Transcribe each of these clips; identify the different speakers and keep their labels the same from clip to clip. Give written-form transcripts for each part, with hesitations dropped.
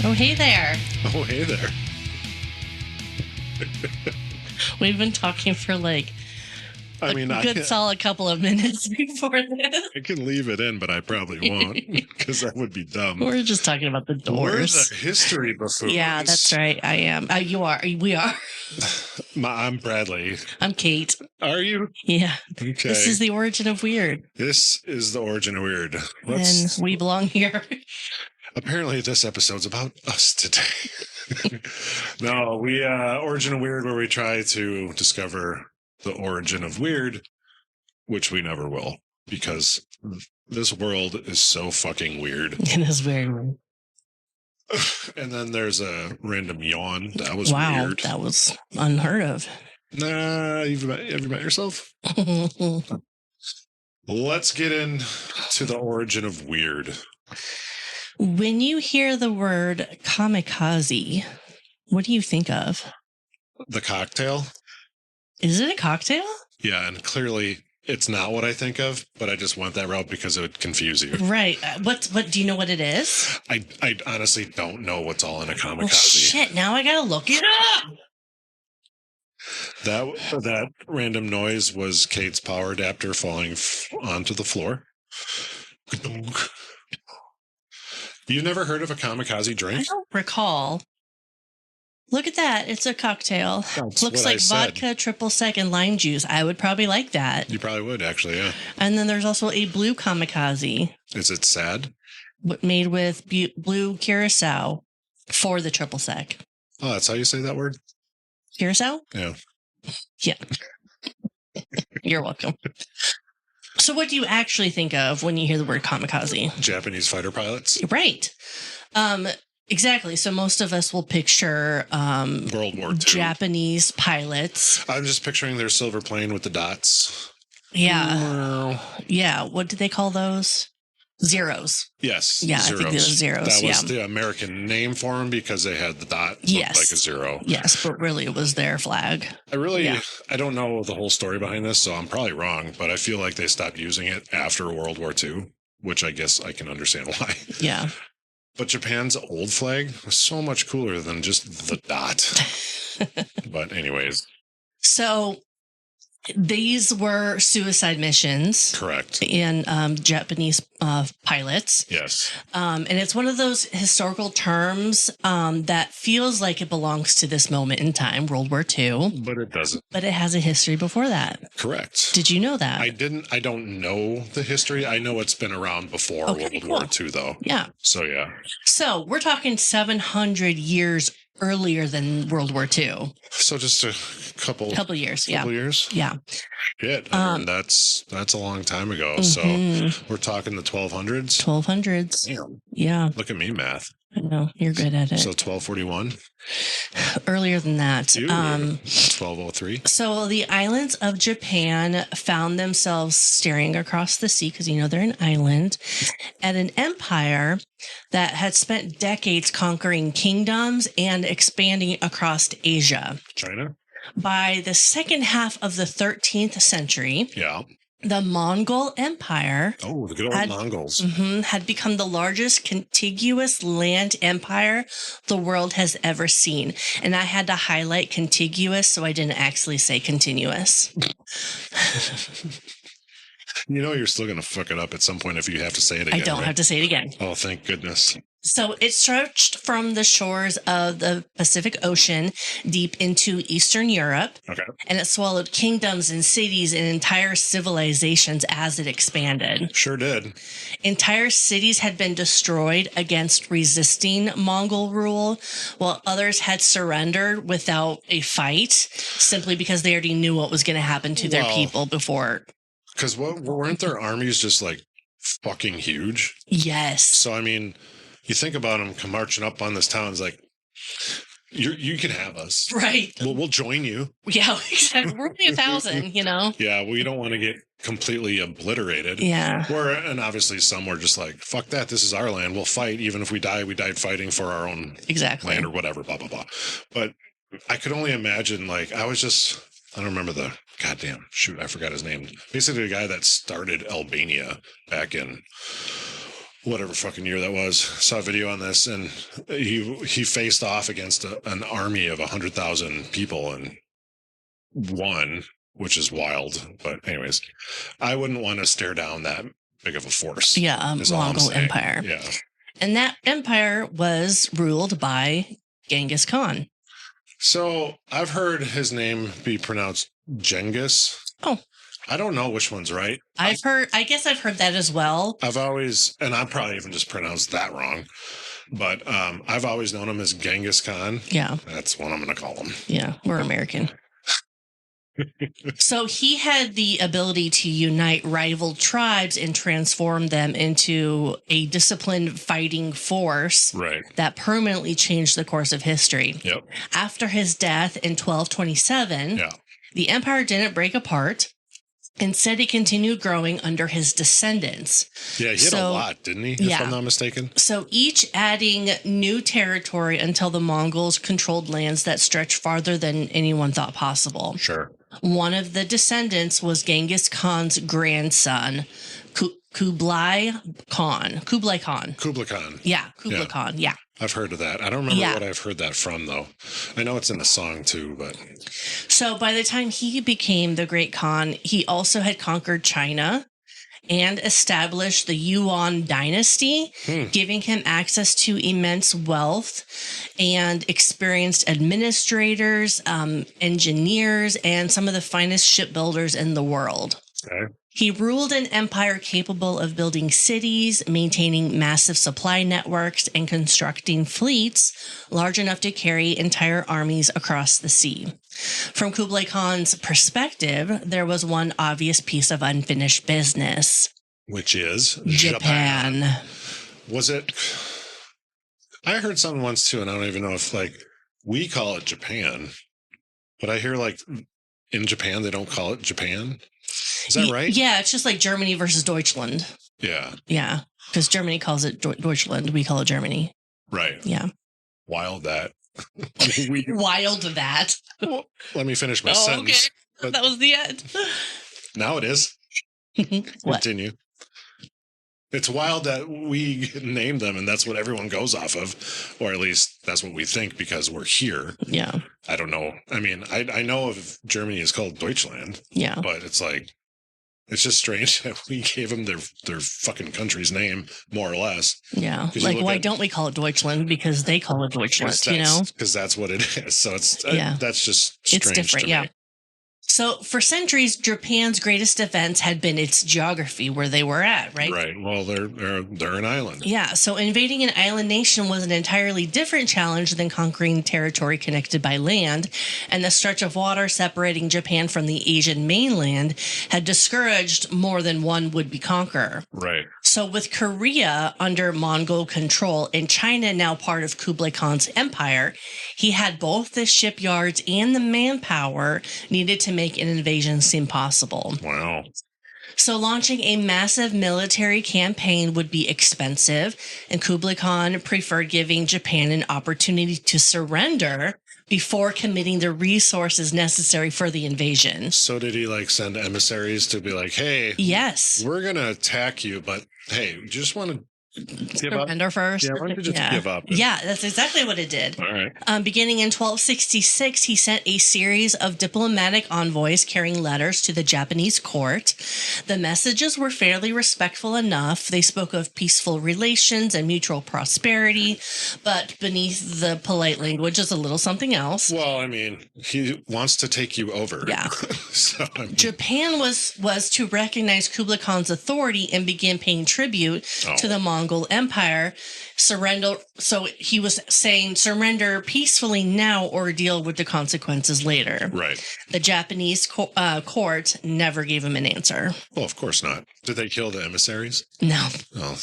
Speaker 1: Oh, hey there.
Speaker 2: Oh, hey there.
Speaker 1: We've been talking for like
Speaker 2: I mean,
Speaker 1: good solid couple of minutes before this.
Speaker 2: I can leave it in, but I probably won't because that would be dumb.
Speaker 1: We're just talking about the doors.
Speaker 2: We're the history buffoons.
Speaker 1: Yeah, that's right. I am. You are. We are.
Speaker 2: I'm Bradley.
Speaker 1: I'm Kate.
Speaker 2: Are you?
Speaker 1: Yeah.
Speaker 2: Okay.
Speaker 1: This is the origin of weird.
Speaker 2: This is the origin of weird.
Speaker 1: And we belong here.
Speaker 2: Apparently, this episode's about us today. No, we origin of weird, where we try to discover the origin of weird, which we never will, because this world is so fucking weird.
Speaker 1: It is very weird.
Speaker 2: And then there's a random yawn. That was
Speaker 1: wow,
Speaker 2: weird.
Speaker 1: That was unheard of.
Speaker 2: Nah, have you met yourself? Let's get into the origin of weird.
Speaker 1: When you hear the word kamikaze, what do you think of?
Speaker 2: The cocktail?
Speaker 1: Is it a cocktail?
Speaker 2: Yeah, and clearly it's not what I think of, but I just went that route because it would confuse you.
Speaker 1: Right. What do you know what it is?
Speaker 2: I honestly don't know what's all in a kamikaze.
Speaker 1: Well, shit, now I gotta look it up.
Speaker 2: That random noise was Kate's power adapter falling onto the floor. You've never heard of a kamikaze drink?
Speaker 1: I don't recall. Look at that. It's a cocktail.
Speaker 2: That's
Speaker 1: looks like vodka, triple sec, and lime juice. I would probably like that.
Speaker 2: You probably would, actually, yeah.
Speaker 1: And then there's also a blue kamikaze.
Speaker 2: Is it sad?
Speaker 1: Made with blue curacao for the triple sec.
Speaker 2: Oh, that's how you say that word?
Speaker 1: Curacao?
Speaker 2: Yeah.
Speaker 1: Yeah. You're welcome. So what do you actually think of when you hear the word kamikaze?
Speaker 2: Japanese fighter pilots?
Speaker 1: Right. Exactly. So most of us will picture
Speaker 2: World War II.
Speaker 1: Japanese pilots.
Speaker 2: I'm just picturing their silver plane with the dots.
Speaker 1: Yeah. Yeah. What do they call those? Zeros.
Speaker 2: Yes.
Speaker 1: Yeah,
Speaker 2: zeros.
Speaker 1: I think those zeros.
Speaker 2: That was the American name for them because they had the dot looked like a zero.
Speaker 1: Yes, but really it was their flag.
Speaker 2: I don't know the whole story behind this, so I'm probably wrong, but I feel like they stopped using it after World War II, which I guess I can understand why.
Speaker 1: Yeah.
Speaker 2: But Japan's old flag was so much cooler than just the dot. But anyways.
Speaker 1: So these were suicide missions.
Speaker 2: Correct.
Speaker 1: In Japanese pilots.
Speaker 2: Yes.
Speaker 1: And it's one of those historical terms that feels like it belongs to this moment in time, World War II.
Speaker 2: But it doesn't.
Speaker 1: But it has a history before that.
Speaker 2: Correct.
Speaker 1: Did you know that?
Speaker 2: I don't know the history. I know it's been around before World War II, though.
Speaker 1: Yeah.
Speaker 2: So, yeah.
Speaker 1: So we're talking 700 years earlier than World War II.
Speaker 2: So just a couple years.
Speaker 1: Yeah.
Speaker 2: Couple years?
Speaker 1: Yeah.
Speaker 2: Shit. I mean, that's a long time ago. So we're talking the 1200s?
Speaker 1: 1200s.
Speaker 2: Damn.
Speaker 1: Yeah.
Speaker 2: Look at me, math.
Speaker 1: I know. You're good at it.
Speaker 2: So 1241?
Speaker 1: Earlier than that.
Speaker 2: 1203?
Speaker 1: So the islands of Japan found themselves staring across the sea, because they're an island, at an empire that had spent decades conquering kingdoms and expanding across Asia.
Speaker 2: China?
Speaker 1: By the second half of the 13th century,
Speaker 2: yeah,
Speaker 1: the Mongol Empire,
Speaker 2: the good old Mongols,
Speaker 1: had become the largest contiguous land empire the world has ever seen. And I had to highlight contiguous so I didn't actually say continuous.
Speaker 2: You're still going to fuck it up at some point if you have to say it again.
Speaker 1: I don't have to say it again.
Speaker 2: Oh, thank goodness.
Speaker 1: So it stretched from the shores of the Pacific Ocean deep into Eastern Europe.
Speaker 2: Okay.
Speaker 1: And it swallowed kingdoms and cities and entire civilizations as it expanded.
Speaker 2: Sure did.
Speaker 1: Entire cities had been destroyed against resisting Mongol rule, while others had surrendered without a fight, simply because they already knew what was going to happen to their people before.
Speaker 2: Because weren't their armies just like fucking huge?
Speaker 1: Yes.
Speaker 2: So, I mean, you think about them marching up on this town, it's like, you can have us.
Speaker 1: Right.
Speaker 2: We'll join you.
Speaker 1: Yeah, exactly. We're only 1,000, Yeah,
Speaker 2: we don't want to get completely obliterated.
Speaker 1: Yeah.
Speaker 2: And obviously some were just like, fuck that, this is our land. We'll fight. Even if we died fighting for our own land or whatever, blah, blah, blah. But I could only imagine, like, I don't remember I forgot his name. Basically the guy that started Albania back in whatever fucking year that was. Saw a video on this, and he faced off against an army of 100,000 people and won, which is wild. But anyways, I wouldn't want to stare down that big of a force.
Speaker 1: Yeah, Mongol Empire.
Speaker 2: Yeah.
Speaker 1: And that empire was ruled by Genghis Khan.
Speaker 2: So I've heard his name be pronounced Genghis.
Speaker 1: Oh.
Speaker 2: I don't know which one's right.
Speaker 1: I guess I've heard that as well.
Speaker 2: I've always, and I probably even just pronounced that wrong, but I've always known him as Genghis Khan.
Speaker 1: Yeah.
Speaker 2: That's what I'm going to call him.
Speaker 1: Yeah, we're American. So he had the ability to unite rival tribes and transform them into a disciplined fighting force that permanently changed the course of history.
Speaker 2: Yep.
Speaker 1: After his death in 1227, the empire didn't break apart. Instead, it continued growing under his descendants.
Speaker 2: Yeah, he had a lot, didn't he? If I'm not mistaken.
Speaker 1: So each adding new territory until the Mongols controlled lands that stretched farther than anyone thought possible.
Speaker 2: Sure.
Speaker 1: One of the descendants was Genghis Khan's grandson, Kublai Khan.
Speaker 2: Kublai Khan.
Speaker 1: Yeah, Kublai Khan. Yeah.
Speaker 2: I've heard of that. I don't remember what I've heard that from, though. I know it's in a song, too, but...
Speaker 1: So by the time he became the Great Khan, he also had conquered China and established the Yuan dynasty, giving him access to immense wealth and experienced administrators, engineers, and some of the finest shipbuilders in the world.
Speaker 2: Okay.
Speaker 1: He ruled an empire capable of building cities, maintaining massive supply networks, and constructing fleets large enough to carry entire armies across the sea. From Kublai Khan's perspective, there was one obvious piece of unfinished business.
Speaker 2: Which is?
Speaker 1: Japan.
Speaker 2: Was it? I heard something once, too, and I don't even know if, we call it Japan, but I hear, in Japan, they don't call it Japan. Is that right?
Speaker 1: Yeah, it's just like Germany versus Deutschland.
Speaker 2: Yeah.
Speaker 1: Yeah, because Germany calls it Deutschland. We call it Germany.
Speaker 2: Right.
Speaker 1: Yeah.
Speaker 2: Wild that.
Speaker 1: Wild that.
Speaker 2: Well, let me finish my sentence.
Speaker 1: Okay. That was the end.
Speaker 2: Now it is. Continue. It's wild that we name them, and that's what everyone goes off of, or at least that's what we think because we're here.
Speaker 1: Yeah.
Speaker 2: I don't know. I mean, I know of Germany is called Deutschland.
Speaker 1: Yeah.
Speaker 2: But it's it's just strange that we gave them their fucking country's name, more or less.
Speaker 1: Yeah. Why don't we call it Deutschland? Because they call it Deutschland,
Speaker 2: Because that's what it is. So it's, that's just strange. It's different,
Speaker 1: yeah. So for centuries, Japan's greatest defense had been its geography, where they were at, right?
Speaker 2: Right. Well, they're an island.
Speaker 1: Yeah. So invading an island nation was an entirely different challenge than conquering territory connected by land. And the stretch of water separating Japan from the Asian mainland had discouraged more than one would-be conqueror.
Speaker 2: Right.
Speaker 1: So with Korea under Mongol control and China now part of Kublai Khan's empire, he had both the shipyards and the manpower needed to make an invasion seem possible.
Speaker 2: Wow.
Speaker 1: So launching a massive military campaign would be expensive, and Kublai Khan preferred giving Japan an opportunity to surrender before committing the resources necessary for the invasion.
Speaker 2: So did he send emissaries to be like, hey,
Speaker 1: yes,
Speaker 2: we're going to attack you, but hey, you just want to
Speaker 1: surrender first?
Speaker 2: Yeah, why don't you just give up?
Speaker 1: Yeah, that's exactly what it did.
Speaker 2: All right.
Speaker 1: Beginning in 1266, he sent a series of diplomatic envoys carrying letters to the Japanese court. The messages were fairly respectful enough. They spoke of peaceful relations and mutual prosperity, but beneath the polite language is a little something else.
Speaker 2: Well, I mean, he wants to take you over.
Speaker 1: Yeah. Japan was to recognize Kublai Khan's authority and begin paying tribute to the Mongol Empire. Surrender. So he was saying surrender peacefully now or deal with the consequences later.
Speaker 2: Right.
Speaker 1: The Japanese court never gave him an answer.
Speaker 2: Well, of course not. Did they kill the emissaries?
Speaker 1: No.
Speaker 2: Oh,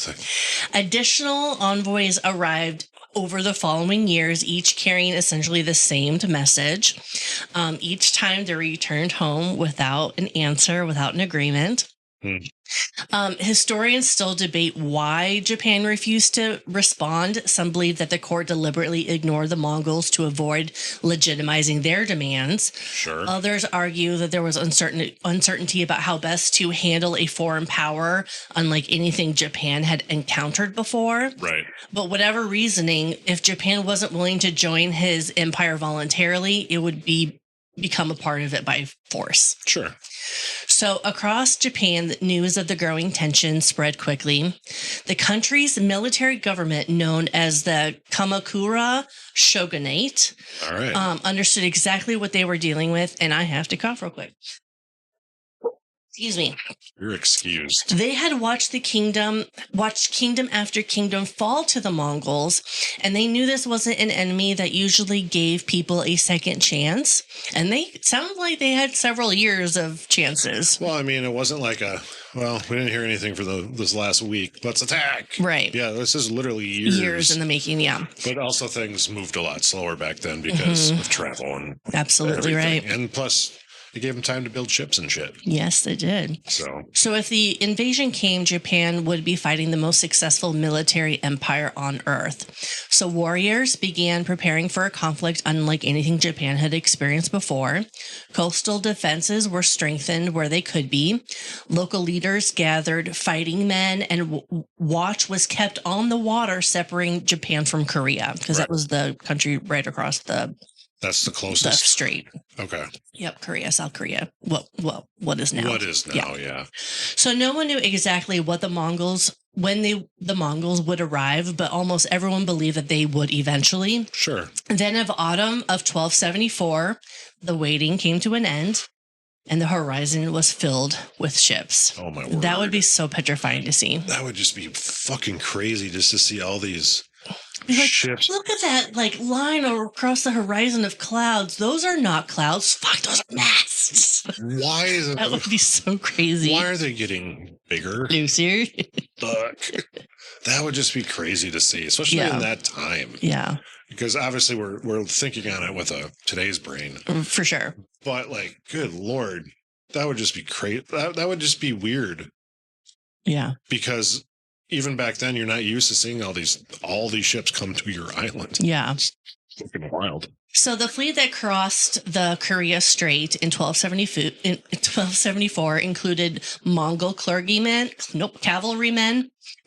Speaker 1: Additional envoys arrived over the following years, each carrying essentially the same message. Each time they returned home without an answer, without an agreement. Historians still debate why Japan refused to respond. Some believe that the court deliberately ignored the Mongols to avoid legitimizing their demands.
Speaker 2: Sure.
Speaker 1: Others argue that there was uncertainty about how best to handle a foreign power, unlike anything Japan had encountered before.
Speaker 2: Right.
Speaker 1: But whatever reasoning, if Japan wasn't willing to join his empire voluntarily, it would become a part of it by force.
Speaker 2: Sure.
Speaker 1: So across Japan, the news of the growing tension spread quickly. The country's military government, known as the Kamakura Shogunate,
Speaker 2: All right.
Speaker 1: understood exactly what they were dealing with. And I have to cough real quick. Excuse me.
Speaker 2: You're excused.
Speaker 1: They had watched kingdom after kingdom fall to the Mongols, and they knew this wasn't an enemy that usually gave people a second chance. And it sounded like they had several years of chances.
Speaker 2: Well, I mean, it wasn't like we didn't hear anything for this last week. Let's attack.
Speaker 1: Right.
Speaker 2: Yeah, this is literally years.
Speaker 1: Years in the making, yeah.
Speaker 2: But also things moved a lot slower back then because of travel and
Speaker 1: absolutely
Speaker 2: everything.
Speaker 1: right.
Speaker 2: And plus, it gave them time to build ships and shit.
Speaker 1: Yes, they did. So if the invasion came, Japan would be fighting the most successful military empire on Earth. So warriors began preparing for a conflict unlike anything Japan had experienced before. Coastal defenses were strengthened where they could be. Local leaders gathered fighting men, and watch was kept on the water separating Japan from Korea, because that was the country right across
Speaker 2: that's the closest.
Speaker 1: the strait.
Speaker 2: Okay.
Speaker 1: Yep, Korea, South Korea. What is now?
Speaker 2: What is now, yeah.
Speaker 1: So no one knew exactly what the Mongols would arrive, but almost everyone believed that they would eventually.
Speaker 2: Sure.
Speaker 1: Then of autumn of 1274, the waiting came to an end, and the horizon was filled with ships.
Speaker 2: Oh my word.
Speaker 1: That would be so petrifying to see.
Speaker 2: That would just be fucking crazy just to see all these ships.
Speaker 1: Look at that line across the horizon of clouds. Those are not clouds. Fuck, those are masts.
Speaker 2: Why is it?
Speaker 1: That would be so crazy.
Speaker 2: Why are they getting bigger?
Speaker 1: Lucy.
Speaker 2: Fuck. That would just be crazy to see, especially in that time.
Speaker 1: Yeah.
Speaker 2: Because obviously we're thinking on it with today's brain.
Speaker 1: For sure.
Speaker 2: But good Lord, that would just be crazy. That would just be weird.
Speaker 1: Yeah.
Speaker 2: Because even back then, you're not used to seeing all these ships come to your island.
Speaker 1: Yeah.
Speaker 2: It's fucking wild.
Speaker 1: So the fleet that crossed the Korea Strait in 1274 included Mongol cavalrymen,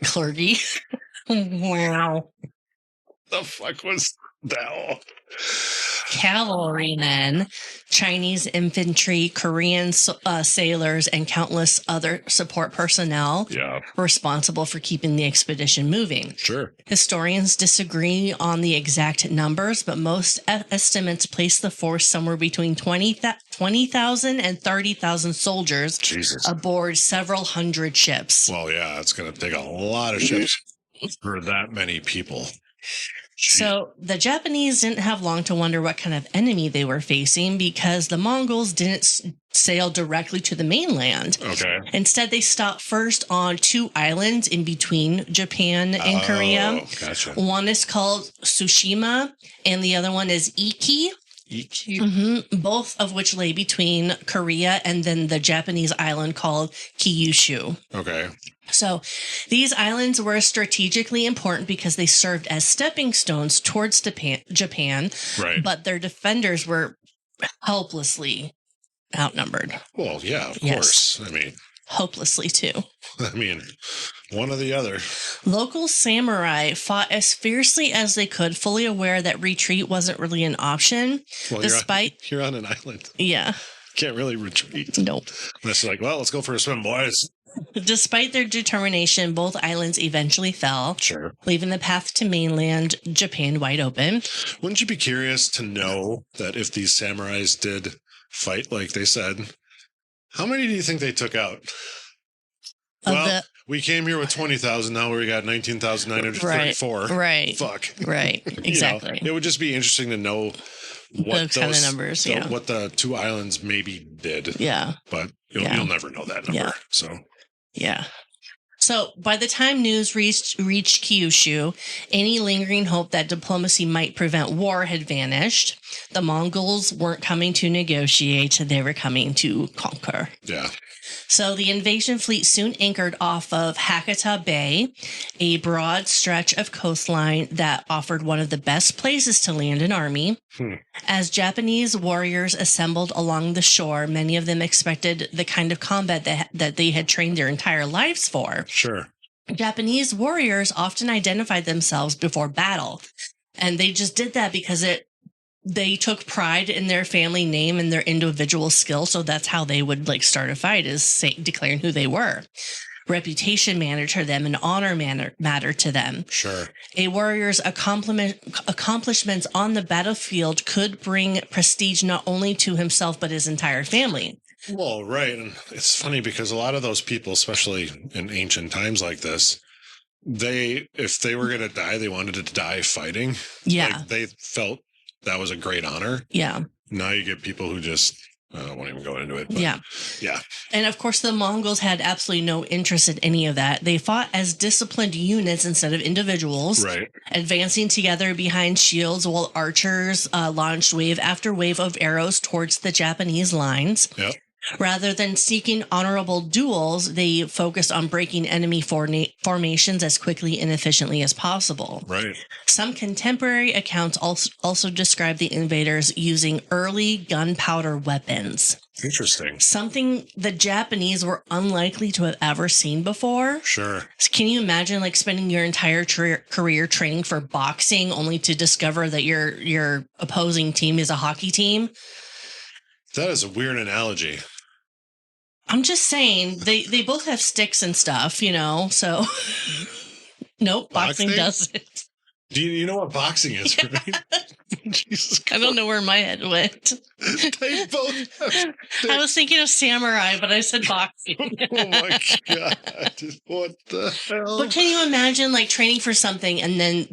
Speaker 1: clergy. Wow.
Speaker 2: The fuck was that?
Speaker 1: Cavalrymen, Chinese infantry, Korean sailors, and countless other support personnel responsible for keeping the expedition moving.
Speaker 2: Sure.
Speaker 1: Historians disagree on the exact numbers, but most estimates place the force somewhere between 20,000 and 30,000 soldiers aboard several hundred ships.
Speaker 2: Well, yeah, it's going to take a lot of ships for that many people.
Speaker 1: So the Japanese didn't have long to wonder what kind of enemy they were facing, because the Mongols didn't sail directly to the mainland.
Speaker 2: Okay.
Speaker 1: Instead, they stopped first on two islands in between Japan and Korea.
Speaker 2: Gotcha.
Speaker 1: One is called Tsushima, and the other one is Iki.
Speaker 2: Iki?
Speaker 1: Mm-hmm. Both of which lay between Korea and then the Japanese island called Kyushu.
Speaker 2: Okay.
Speaker 1: So these islands were strategically important because they served as stepping stones towards Japan,
Speaker 2: right?
Speaker 1: But their defenders were helplessly outnumbered.
Speaker 2: Well, yeah, of course. I mean,
Speaker 1: hopelessly too.
Speaker 2: I mean, one or the other.
Speaker 1: Local samurai fought as fiercely as they could, fully aware that retreat wasn't really an option.
Speaker 2: Well, you're on an island.
Speaker 1: Yeah.
Speaker 2: Can't really retreat.
Speaker 1: Nope.
Speaker 2: It's like, well, let's go for a swim, boys.
Speaker 1: Despite their determination, both islands eventually fell, leaving the path to mainland Japan wide open.
Speaker 2: Wouldn't you be curious to know that if these samurais did fight like they said, how many do you think they took out? We came here with 20,000. Now we got 19,934.
Speaker 1: Right.
Speaker 2: Fuck.
Speaker 1: Right. Exactly.
Speaker 2: It would just be interesting to know what
Speaker 1: those kind of numbers,
Speaker 2: what the two islands maybe did.
Speaker 1: Yeah.
Speaker 2: But you'll never know that number.
Speaker 1: Yeah.
Speaker 2: So
Speaker 1: So by the time news reached Kyushu, any lingering hope that diplomacy might prevent war had vanished. The Mongols weren't coming to negotiate, they were coming to conquer.
Speaker 2: Yeah.
Speaker 1: So the invasion fleet soon anchored off of Hakata Bay, a broad stretch of coastline that offered one of the best places to land an army. As Japanese warriors assembled along the shore, many of them expected the kind of combat that they had trained their entire lives for.
Speaker 2: Sure.
Speaker 1: Japanese warriors often identified themselves before battle, and they just did that because they took pride in their family name and their individual skill. So that's how they would start a fight, is declaring who they were. Reputation mattered to them and honor mattered to them.
Speaker 2: Sure.
Speaker 1: A warrior's accomplishments on the battlefield could bring prestige not only to himself, but his entire family.
Speaker 2: Well, right. And it's funny because a lot of those people, especially in ancient times like this, if they were going to die, they wanted to die fighting.
Speaker 1: Yeah.
Speaker 2: They felt that was a great honor.
Speaker 1: Yeah.
Speaker 2: Now you get people who just, I won't even go into it. But
Speaker 1: yeah.
Speaker 2: Yeah.
Speaker 1: And of course, the Mongols had absolutely no interest in any of that. They fought as disciplined units instead of individuals,
Speaker 2: right,
Speaker 1: advancing together behind shields while archers launched wave after wave of arrows towards the Japanese lines.
Speaker 2: Yep.
Speaker 1: Rather than seeking honorable duels, they focused on breaking enemy formations as quickly and efficiently as possible.
Speaker 2: Right.
Speaker 1: Some contemporary accounts also describe the invaders using early gunpowder weapons.
Speaker 2: Interesting.
Speaker 1: Something the Japanese were unlikely to have ever seen before.
Speaker 2: Sure.
Speaker 1: Can you imagine spending your entire career training for boxing only to discover that your opposing team is a hockey team?
Speaker 2: That is a weird analogy.
Speaker 1: I'm just saying they both have sticks and stuff, so nope, boxing doesn't.
Speaker 2: Do you know what boxing is,
Speaker 1: yeah.
Speaker 2: Right? Jesus
Speaker 1: I don't know where my head went.
Speaker 2: They both
Speaker 1: I was thinking of samurai, but I said boxing.
Speaker 2: Oh my God. What the hell?
Speaker 1: But can you imagine training for something and then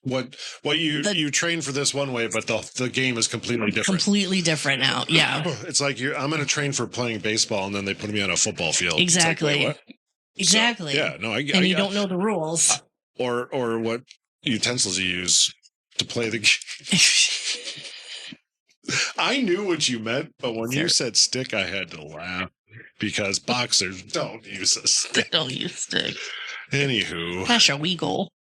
Speaker 2: What you train for this one way, but the game is completely different.
Speaker 1: Completely different now. Yeah.
Speaker 2: It's like I'm going to train for playing baseball, and then they put me on a football field.
Speaker 1: Exactly.
Speaker 2: What?
Speaker 1: Exactly.
Speaker 2: So, yeah. No.
Speaker 1: And you don't know the rules,
Speaker 2: or what utensils you use to play the game. I knew what you meant, but when you said stick, I had to laugh because boxers don't use a stick.
Speaker 1: They don't use stick.
Speaker 2: Anywho,
Speaker 1: that's a wiggle.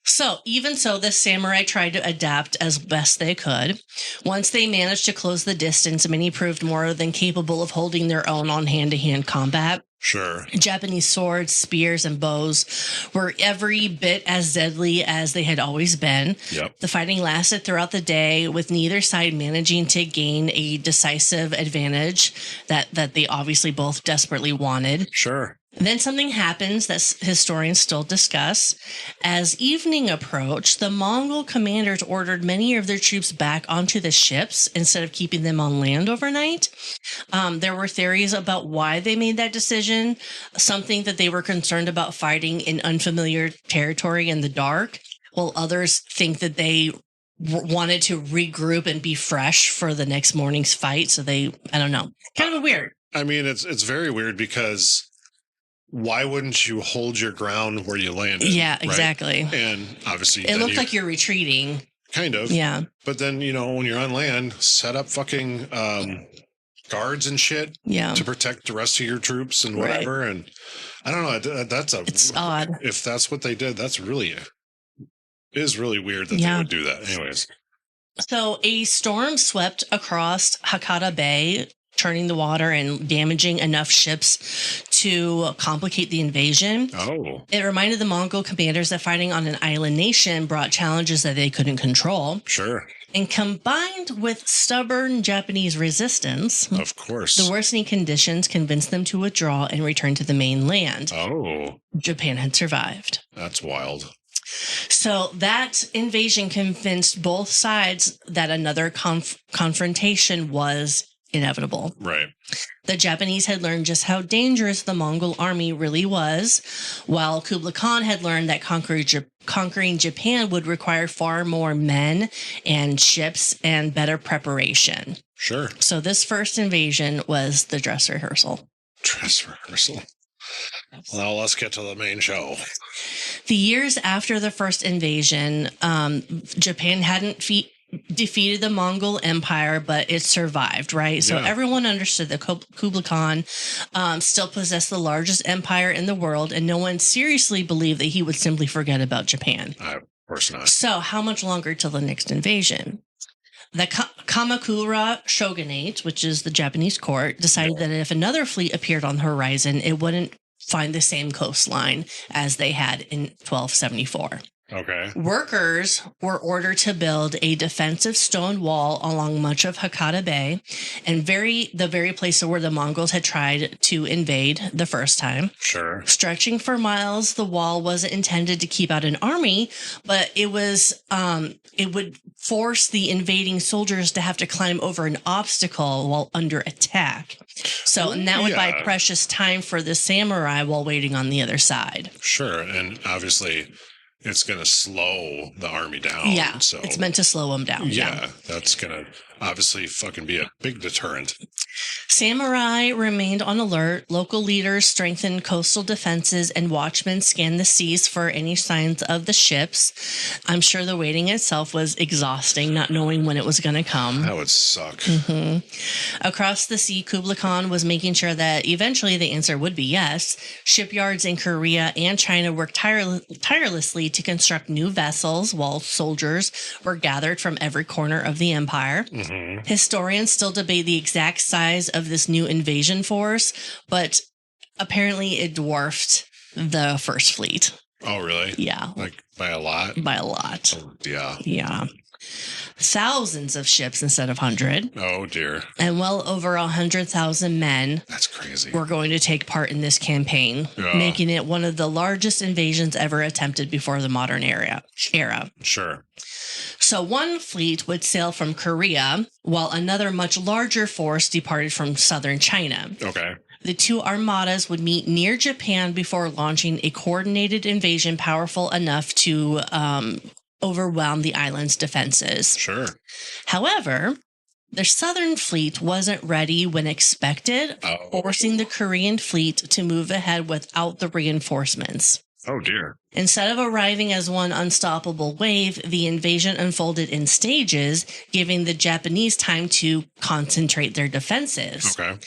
Speaker 1: So, even so, the samurai tried to adapt as best they could. Once they managed to close the distance, many proved more than capable of holding their own on hand-to-hand combat.
Speaker 2: Sure.
Speaker 1: Japanese swords, spears, and bows were every bit as deadly as they had always been.
Speaker 2: Yep.
Speaker 1: The fighting lasted throughout the day, with neither side managing to gain a decisive advantage that they obviously both desperately wanted.
Speaker 2: Sure.
Speaker 1: Then something happens that historians still discuss. As evening approached, the Mongol commanders ordered many of their troops back onto the ships instead of keeping them on land overnight. There were theories about why they made that decision. Something that they were concerned about fighting in unfamiliar territory in the dark, while others think that they wanted to regroup and be fresh for the next morning's fight. So I don't know. Kind of weird.
Speaker 2: I mean, it's very weird because why wouldn't you hold your ground where you landed?
Speaker 1: Yeah,
Speaker 2: right?
Speaker 1: Exactly.
Speaker 2: And obviously
Speaker 1: it looked like you're retreating.
Speaker 2: Kind of.
Speaker 1: Yeah.
Speaker 2: But then, when you're on land, set up fucking guards and shit to protect the rest of your troops and whatever. Right. And I don't know. It's odd. If that's what they did, is really weird that they would do that. Anyways.
Speaker 1: So a storm swept across Hakata Bay, turning the water and damaging enough ships to complicate the invasion.
Speaker 2: Oh.
Speaker 1: It reminded the Mongol commanders that fighting on an island nation brought challenges that they couldn't control.
Speaker 2: Sure.
Speaker 1: And combined with stubborn Japanese resistance,
Speaker 2: of course,
Speaker 1: the worsening conditions convinced them to withdraw and return to the mainland.
Speaker 2: Oh.
Speaker 1: Japan had survived.
Speaker 2: That's wild.
Speaker 1: So that invasion convinced both sides that another confrontation was inevitable.
Speaker 2: Right.
Speaker 1: The Japanese had learned just how dangerous the Mongol army really was, while Kublai Khan had learned that conquering Japan would require far more men and ships and better preparation.
Speaker 2: Sure.
Speaker 1: So this first invasion was the dress rehearsal.
Speaker 2: Dress rehearsal. Well, let's get to the main show.
Speaker 1: The years after the first invasion, Japan hadn't defeated the Mongol Empire, but it survived, right? So everyone understood that Kublai Khan still possessed the largest empire in the world, and no one seriously believed that he would simply forget about Japan.
Speaker 2: Of course not.
Speaker 1: So how much longer till the next invasion? The Kamakura Shogunate, which is the Japanese court, decided that if another fleet appeared on the horizon, it wouldn't find the same coastline as they had in 1274.
Speaker 2: Okay.
Speaker 1: Workers were ordered to build a defensive stone wall along much of Hakata Bay, and the very place where the Mongols had tried to invade the first time.
Speaker 2: Sure.
Speaker 1: Stretching for miles, the wall wasn't intended to keep out an army, but it would force the invading soldiers to have to climb over an obstacle while under attack. So, and that would buy precious time for the samurai while waiting on the other side.
Speaker 2: Sure, and obviously it's going to slow the army down.
Speaker 1: Yeah,
Speaker 2: so
Speaker 1: it's meant to slow them down.
Speaker 2: Yeah, that's going to obviously fucking be a big deterrent.
Speaker 1: Samurai remained on alert. Local leaders strengthened coastal defenses, and watchmen scanned the seas for any signs of the ships. I'm sure the waiting itself was exhausting, not knowing when it was going to come.
Speaker 2: That would suck.
Speaker 1: Mm-hmm. Across the sea, Kublai Khan was making sure that eventually the answer would be yes. Shipyards in Korea and China worked tirelessly to construct new vessels, while soldiers were gathered from every corner of the empire.
Speaker 2: Mm-hmm.
Speaker 1: Historians still debate the exact size of this new invasion force, but apparently it dwarfed the first fleet.
Speaker 2: Oh, really?
Speaker 1: Yeah.
Speaker 2: Like by a lot?
Speaker 1: By a lot.
Speaker 2: Oh, yeah.
Speaker 1: Yeah. Thousands of ships instead of 100.
Speaker 2: Oh, dear.
Speaker 1: And well over 100,000 men.
Speaker 2: That's crazy.
Speaker 1: Were going to take part in this campaign, making it one of the largest invasions ever attempted before the modern era.
Speaker 2: Sure.
Speaker 1: So one fleet would sail from Korea, while another much larger force departed from southern China.
Speaker 2: Okay.
Speaker 1: The two armadas would meet near Japan before launching a coordinated invasion powerful enough to overwhelm the island's defenses.
Speaker 2: Sure.
Speaker 1: However, their southern fleet wasn't ready when expected, forcing the Korean fleet to move ahead without the reinforcements.
Speaker 2: Oh, dear.
Speaker 1: Instead of arriving as one unstoppable wave, the invasion unfolded in stages, giving the Japanese time to concentrate their defenses.
Speaker 2: Okay.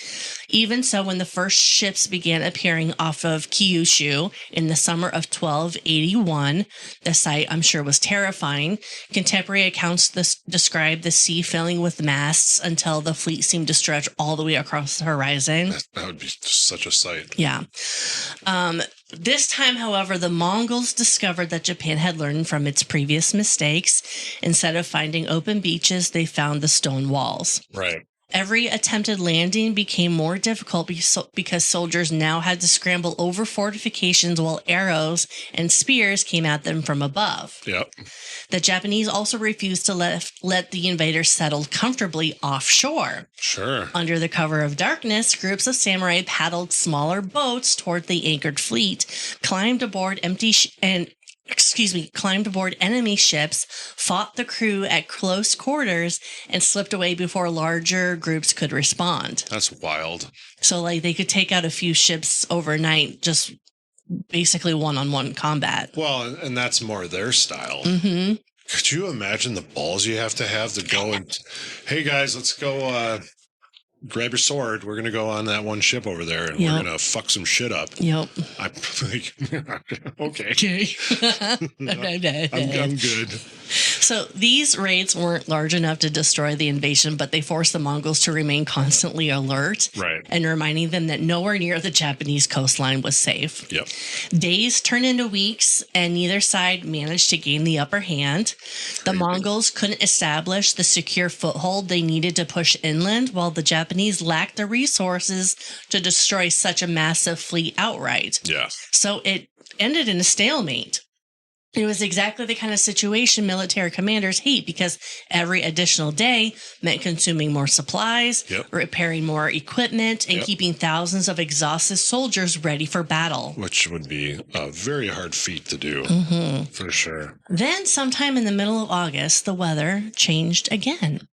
Speaker 1: Even so, when the first ships began appearing off of Kyushu in the summer of 1281, the sight, I'm sure, was terrifying. Contemporary accounts describe the sea filling with masts until the fleet seemed to stretch all the way across the horizon.
Speaker 2: That would be such a sight.
Speaker 1: Yeah. This time, however, the Mongols discovered that Japan had learned from its previous mistakes. Instead of finding open beaches, they found the stone walls.
Speaker 2: Right.
Speaker 1: Every attempted landing became more difficult because soldiers now had to scramble over fortifications while arrows and spears came at them from above.
Speaker 2: Yep.
Speaker 1: The Japanese also refused to let the invaders settle comfortably offshore.
Speaker 2: Sure.
Speaker 1: Under the cover of darkness, groups of samurai paddled smaller boats toward the anchored fleet, climbed aboard enemy ships, fought the crew at close quarters, and slipped away before larger groups could respond.
Speaker 2: That's wild.
Speaker 1: So, like, they could take out a few ships overnight, just basically one-on-one combat.
Speaker 2: Well, and that's more their style.
Speaker 1: Mm-hmm.
Speaker 2: Could you imagine the balls you have to go and, hey, guys, let's go grab your sword. We're going to go on that one ship over there, and we're going to fuck some shit up.
Speaker 1: Yep.
Speaker 2: I'm like, okay. I'm good.
Speaker 1: So these raids weren't large enough to destroy the invasion, but they forced the Mongols to remain constantly alert.
Speaker 2: Right.
Speaker 1: And reminding them that nowhere near the Japanese coastline was safe.
Speaker 2: Yep.
Speaker 1: Days turned into weeks, and neither side managed to gain the upper hand. The Mongols couldn't establish the secure foothold they needed to push inland, while the Japanese lacked the resources to destroy such a massive fleet outright.
Speaker 2: Yeah.
Speaker 1: So it ended in a stalemate. It was exactly the kind of situation military commanders hate, because every additional day meant consuming more supplies, repairing more equipment, and keeping thousands of exhausted soldiers ready for battle.
Speaker 2: Which would be a very hard feat to do, for sure.
Speaker 1: Then, sometime in the middle of August, the weather changed again.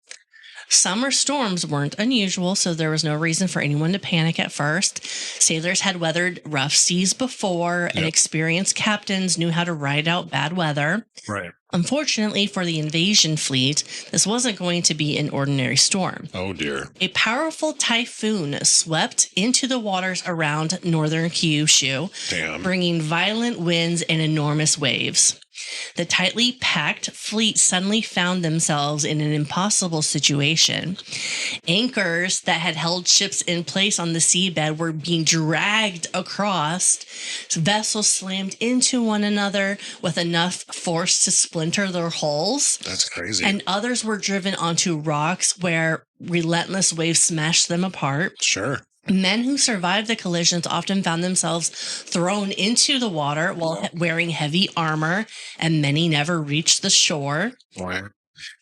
Speaker 1: Summer storms weren't unusual, so there was no reason for anyone to panic at first. Sailors had weathered rough seas before, and experienced captains knew how to ride out bad weather.
Speaker 2: Right.
Speaker 1: Unfortunately for the invasion fleet, this wasn't going to be an ordinary storm.
Speaker 2: Oh, dear.
Speaker 1: A powerful typhoon swept into the waters around northern Kyushu, bringing violent winds and enormous waves. The tightly packed fleet suddenly found themselves in an impossible situation. Anchors that had held ships in place on the seabed were being dragged across. Vessels slammed into one another with enough force to splinter their hulls.
Speaker 2: That's crazy.
Speaker 1: And others were driven onto rocks where relentless waves smashed them apart.
Speaker 2: Sure.
Speaker 1: Men who survived the collisions often found themselves thrown into the water while wearing heavy armor, and many never reached the shore.
Speaker 2: Wow.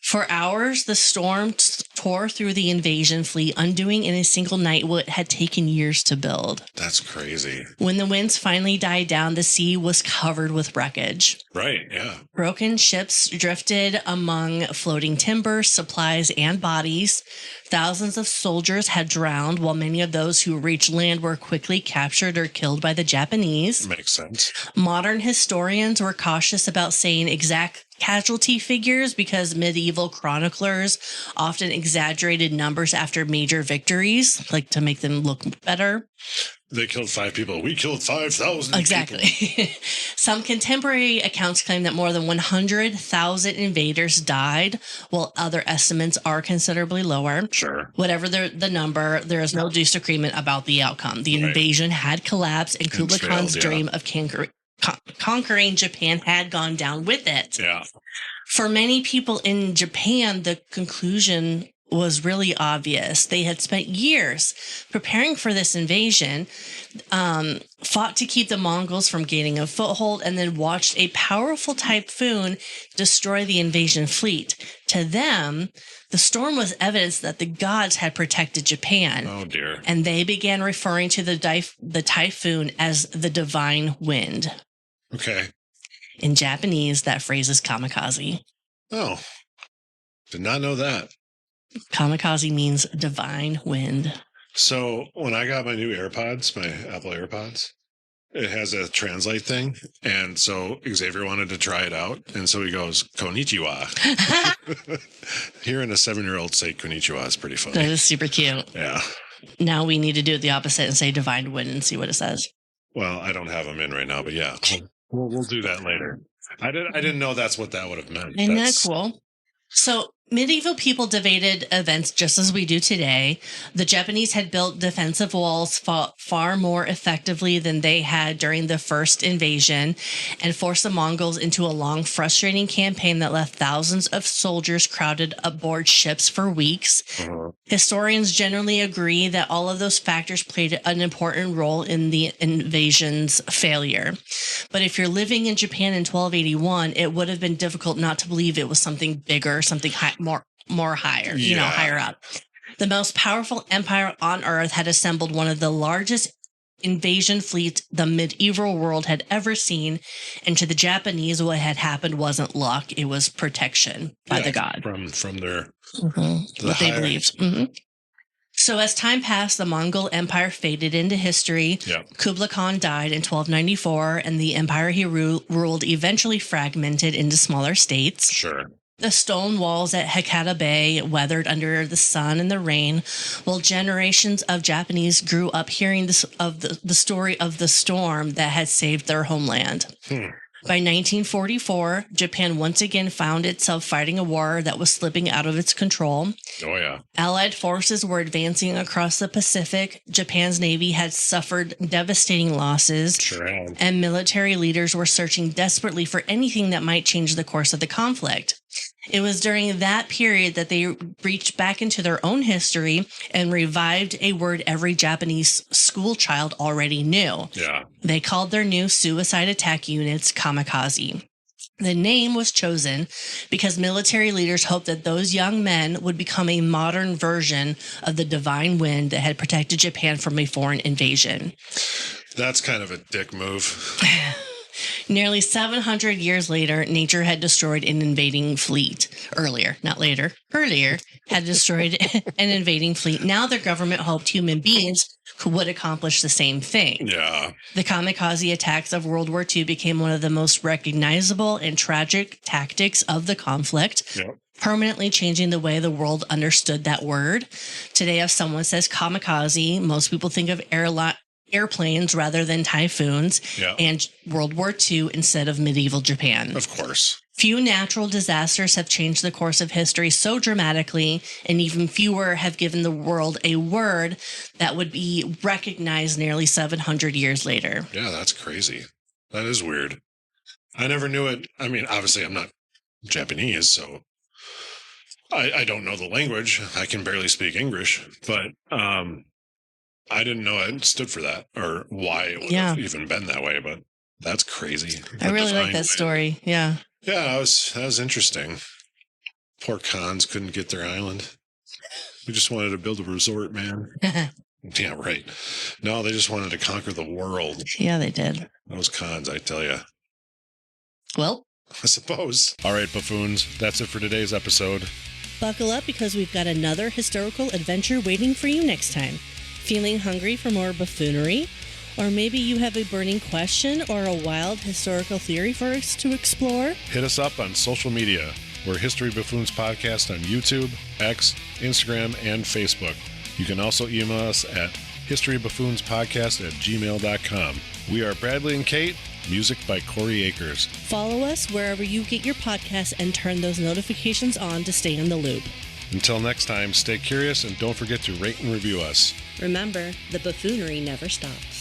Speaker 1: For hours, the storm tore through the invasion fleet, undoing in a single night what had taken years to build.
Speaker 2: That's crazy.
Speaker 1: When the winds finally died down, the sea was covered with wreckage.
Speaker 2: Right, yeah.
Speaker 1: Broken ships drifted among floating timbers, supplies, and bodies. Thousands of soldiers had drowned, while many of those who reached land were quickly captured or killed by the Japanese.
Speaker 2: Makes sense.
Speaker 1: Modern historians were cautious about saying exact casualty figures because medieval chroniclers often exaggerated numbers after major victories, like to make them look better.
Speaker 2: They killed 5 people. We killed 5,000
Speaker 1: Exactly. Some contemporary accounts claim that more than 100,000 invaders died, while other estimates are considerably lower.
Speaker 2: Sure.
Speaker 1: Whatever the number, there is no disagreement about the outcome. The invasion had collapsed, and Kublai Khan's dream of conquering Japan had gone down with it.
Speaker 2: Yeah.
Speaker 1: For many people in Japan, the conclusion was really obvious. They had spent years preparing for this invasion, fought to keep the Mongols from gaining a foothold, and then watched a powerful typhoon destroy the invasion fleet. To them, the storm was evidence that the gods had protected Japan.
Speaker 2: Oh, dear.
Speaker 1: And they began referring to the typhoon as the divine wind.
Speaker 2: Okay.
Speaker 1: In Japanese, that phrase is kamikaze.
Speaker 2: Oh, did not know that.
Speaker 1: Kamikaze means divine wind.
Speaker 2: So when I got my new AirPods, my Apple AirPods, it has a translate thing. And so Xavier wanted to try it out. And so he goes, Konnichiwa. Hearing a 7-year-old say Konnichiwa is pretty funny.
Speaker 1: That is super cute.
Speaker 2: Yeah.
Speaker 1: Now we need to do it the opposite and say divine wind and see what it says.
Speaker 2: Well, I don't have them in right now, but yeah, we'll do that later. I didn't know that's what that would have meant.
Speaker 1: Isn't that cool? So medieval people debated events just as we do today. The Japanese had built defensive walls far more effectively than they had during the first invasion and forced the Mongols into a long, frustrating campaign that left thousands of soldiers crowded aboard ships for weeks.
Speaker 2: Uh-huh.
Speaker 1: Historians generally agree that all of those factors played an important role in the invasion's failure. But if you're living in Japan in 1281, it would have been difficult not to believe it was something bigger, something more higher, higher up. The most powerful empire on earth had assembled one of the largest invasion fleets the medieval world had ever seen. And to the Japanese, what had happened wasn't luck. It was protection by the god.
Speaker 2: From their...
Speaker 1: what they believed. Mm-hmm. So as time passed, the Mongol Empire faded into history. Yep. Kublai Khan died in 1294, and the empire he ruled eventually fragmented into smaller states.
Speaker 2: Sure.
Speaker 1: The stone walls at Hakata Bay weathered under the sun and the rain, while generations of Japanese grew up hearing the story of the storm that had saved their homeland. By 1944, Japan once again found itself fighting a war that was slipping out of its control.
Speaker 2: Oh, yeah.
Speaker 1: Allied forces were advancing across the Pacific. Japan's navy had suffered devastating losses.
Speaker 2: Sure had.
Speaker 1: And military leaders were searching desperately for anything that might change the course of the conflict. It was during that period that they reached back into their own history and revived a word every Japanese school child already knew.
Speaker 2: Yeah.
Speaker 1: They called their new suicide attack units Kamikaze. The name was chosen because military leaders hoped that those young men would become a modern version of the divine wind that had protected Japan from a foreign invasion.
Speaker 2: That's kind of a dick move.
Speaker 1: Nearly 700 years later, nature had destroyed an invading fleet. Earlier had destroyed an invading fleet. Now their government hoped human beings would accomplish the same thing.
Speaker 2: Yeah.
Speaker 1: The kamikaze attacks of World War II became one of the most recognizable and tragic tactics of the conflict.
Speaker 2: Yeah.
Speaker 1: Permanently changing the way the world understood that word. Today, if someone says kamikaze, most people think of airplanes rather than typhoons, and World War II instead of medieval Japan.
Speaker 2: Of course.
Speaker 1: Few natural disasters have changed the course of history so dramatically, and even fewer have given the world a word that would be recognized nearly 700 years later.
Speaker 2: Yeah, that's crazy. That is weird. I never knew it. I mean, obviously, I'm not Japanese, so I don't know the language. I can barely speak English, but I didn't know it stood for that or why it would have even been that way, but that's crazy.
Speaker 1: I really like that story. Yeah.
Speaker 2: Yeah, that was interesting. Poor Khans couldn't get their island. We just wanted to build a resort, man. Yeah, right. No, they just wanted to conquer the world.
Speaker 1: Yeah, they did.
Speaker 2: Those Khans, I tell you.
Speaker 1: Well,
Speaker 2: I suppose. All right, buffoons. That's it for today's episode.
Speaker 1: Buckle up because we've got another historical adventure waiting for you next time. Feeling hungry for more buffoonery? Or maybe you have a burning question or a wild historical theory for us to explore?
Speaker 2: Hit us up on social media. We're History Buffoons Podcast on YouTube, X, Instagram, and Facebook. You can also email us at historybuffoonspodcast@gmail.com. We are Bradley and Kate. Music by Corey Akers.
Speaker 1: Follow us wherever you get your podcasts and turn those notifications on to stay in the loop.
Speaker 2: Until next time, stay curious and don't forget to rate and review us.
Speaker 1: Remember, the buffoonery never stops.